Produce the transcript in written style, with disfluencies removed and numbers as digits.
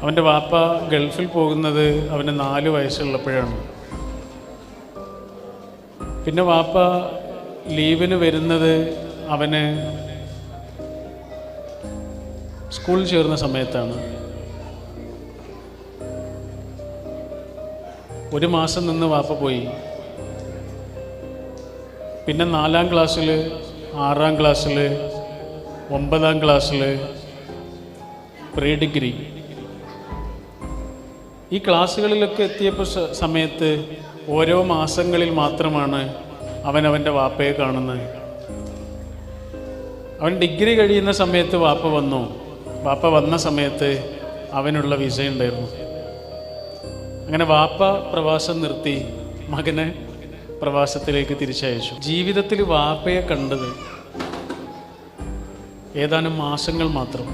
അവൻ്റെ വാപ്പ ഗൾഫിൽ പോകുന്നത് അവന് 4 വയസ്സുള്ളപ്പോഴാണ്. പിന്നെ വാപ്പ ലീവിന് വരുന്നത് അവന് സ്കൂളിൽ ചേർന്ന സമയത്താണ്. 1 മാസം നിന്ന് വാപ്പ പോയി. പിന്നെ 4-ാം ക്ലാസ്സിൽ, 6-ാം ക്ലാസ്സിൽ, 9-ാം ക്ലാസ്സിൽ, പ്രീ ഡിഗ്രി, ഈ ക്ലാസ്സുകളിലൊക്കെ എത്തിയപ്പോൾ സമയത്ത് ഓരോ മാസങ്ങളിൽ മാത്രമാണ് അവൻ്റെ വാപ്പയെ കാണുന്നത്. അവൻ ഡിഗ്രി കഴിയുന്ന സമയത്ത് വാപ്പ വന്നു. വാപ്പ വന്ന സമയത്ത് അവനുള്ള വിസ ഉണ്ടായിരുന്നു. അങ്ങനെ വാപ്പ പ്രവാസം നിർത്തി മകനെ പ്രവാസത്തിലേക്ക് തിരിച്ചയച്ചു. ജീവിതത്തിൽ വാപ്പയെ കണ്ടത് ഏതാനും മാസങ്ങൾ മാത്രം.